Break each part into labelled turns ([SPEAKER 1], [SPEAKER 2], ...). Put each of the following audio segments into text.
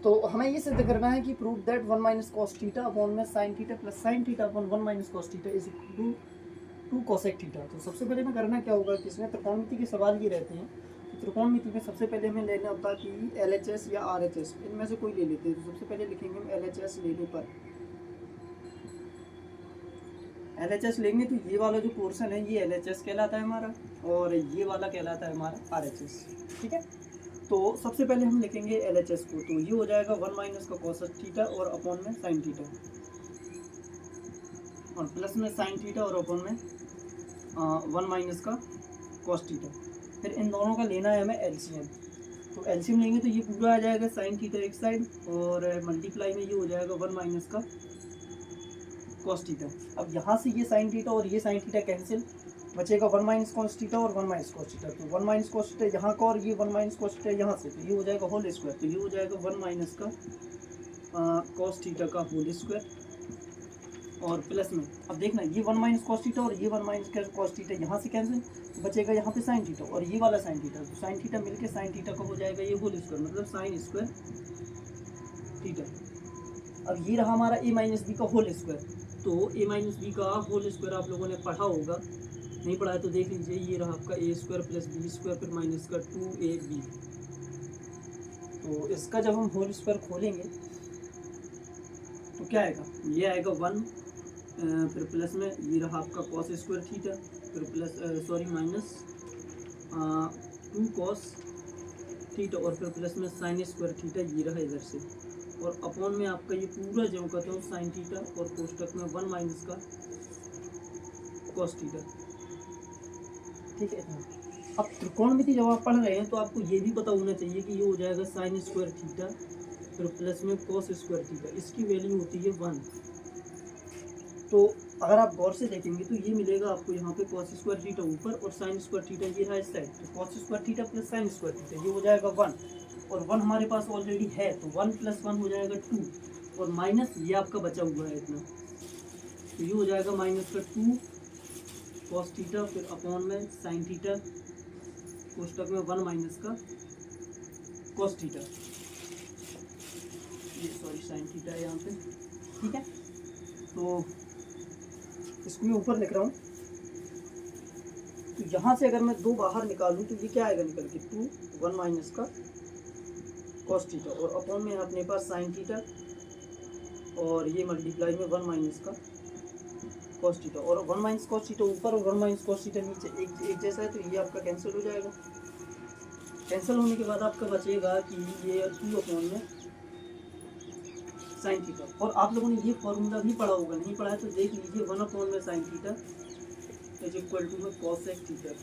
[SPEAKER 1] तो हमें ये सिद्ध करना है कि prove that 1 minus cos theta upon में sine theta plus sine theta upon 1 minus cos theta is equal to 2 cosec theta. तो सबसे पहले हमें करना क्या होगा कि इसमें त्रिकोणमिति के सवाल ये रहते हैं कि त्रिकोणमिति में सबसे पहले हमें लेना होता है कि LHS या RHS, इनमें से कोई ले लेते हैं। तो सबसे पहले लिखेंगे हम LHS लेने पर, LHS लेंगे तो ये वाला जो पोर्शन है ये LHS कहलाता है हमारा, और ये वाला कहलाता है हमारा RHS। ठीक है, तो सबसे पहले हम लिखेंगे LHS को, तो ये हो जाएगा 1 माइनस का कॉस थीटा और अपॉन में साइन थीटा, और प्लस में साइन थीटा और अपॉन में 1 माइनस का कॉस थीटा। फिर इन दोनों का लेना है हमें LCM। तो LCM लेंगे तो ये पूरा आ जाएगा साइन थीटा एक साइड, और मल्टीप्लाई में ये हो जाएगा 1 माइनस का कॉस थीटा। अब यहाँ से ये साइन थीटा और ये साइन थीटा कैंसिल, बचेगा 1 माइनस कॉस थीटा और 1 माइनस कॉस थीटा। तो 1 माइनस कॉस थीटा यहाँ का और ये 1 माइनस कॉस थीटा यहाँ से, तो ये हो जाएगा होल स्क्वायर। तो ये हो जाएगा 1 माइनस का कॉस थीटा का होल स्क्वायर, और प्लस में अब देखना ये 1 माइनस कॉस थीटा और ये 1 माइनस कॉस थीटा यहाँ से कैंसिल, तो बचेगा यहाँ पे साइन थीटा और ये वाला साइन थीटा। तो साइन थीटा मिलके साइन थीटा का हो जाएगा ये होल स्क्वायर, मतलब साइन स्क्वायर थीटा। अब ये रहा हमारा a माइनस बी का होल स्क्वायर। तो a माइनस बी का होल स्क्वायर आप लोगों ने पढ़ा होगा, नहीं पढ़ा है तो देख लीजिए। ये रहा आपका a square plus B square फिर माइनस का 2ab। तो इसका जब हम होल स्क्वायर खोलेंगे तो क्या आएगा, ये आएगा 1, फिर प्लस में ये रहा आपका कॉस स्क्वायर थीटा, फिर plus sorry minus 2 cos theta, और फिर प्लस में साइन स्क्वायर थीटा, ये रहा इधर से, और अपॉन में आपका ये पूरा जो कहते हो साइन थीटा, और कोष्टक में 1 माइनस का कॉस थीटा। ठीक है, अब त्रिकोणमिति जब आप पढ़ रहे हैं तो आपको ये भी पता होना चाहिए कि ये हो जाएगा साइन स्क्वायर थीटा फिर प्लस में कॉस स्क्वायर थीटा, इसकी वैल्यू होती है 1। तो अगर आप गौर से देखेंगे तो ये मिलेगा आपको यहाँ पे कॉस स्क्वायर थीटा ऊपर और साइन स्क्वायर थीटा ये है इस साइड। तो cos square theta plus sine square theta ये हो जाएगा 1, और 1 हमारे पास ऑलरेडी है, तो 1 प्लस 1 हो जाएगा 2, और माइनस ये आपका बचा हुआ है इतना, तो ये हो जाएगा माइनस का 2 कॉस थीटा फिर अपॉन में साइन थीटा, कोष्टक में 1 माइनस का कॉस थीटा, ये सॉरी साइन थीटा है यहाँ पे। ठीक है, तो इसको मैं ऊपर लिख रहा हूँ। तो यहाँ से अगर मैं 2 बाहर निकालूँ तो ये क्या आएगा निकल के 2 1 माइनस का कॉस थीटा, और अपॉन में अपने पास साइन थीटा, और ये मल्टीप्लाई में 1 माइनस का कॉस थीटा, और 1 माइनस कॉस थीटा ऊपर और 1 माइनस कॉस थीटा नीचे एक जैसा है, तो ये आपका कैंसिल हो जाएगा। कैंसिल होने के बाद आपका बचेगा कि ये 2 अपॉन में साइन थीटा। और आप लोगों ने ये फॉर्मूला भी पढ़ा होगा, नहीं पढ़ा है तो देख लीजिए, 1 अपॉन में sine theta is equal to में कॉसेक थीटा।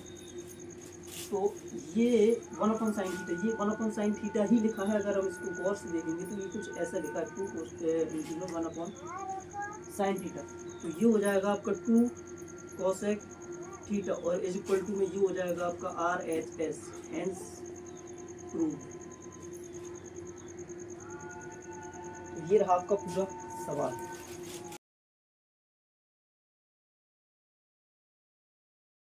[SPEAKER 1] तो ये 1 अपॉन साइन थीटा, ये 1 अपॉन साइन थीटा ही लिखा है। अगर हम इसको गौर से देखेंगे तो ये कुछ ऐसा लिखा है 2 1 अपॉन साइन थीटा। तो ये हो जाएगा आपका 2 कॉसेक थीटा, और इज इक्वल टू में ये हो जाएगा आपका RHS, हेंस प्रूव। तो ये रहा आपका पूरा सवाल।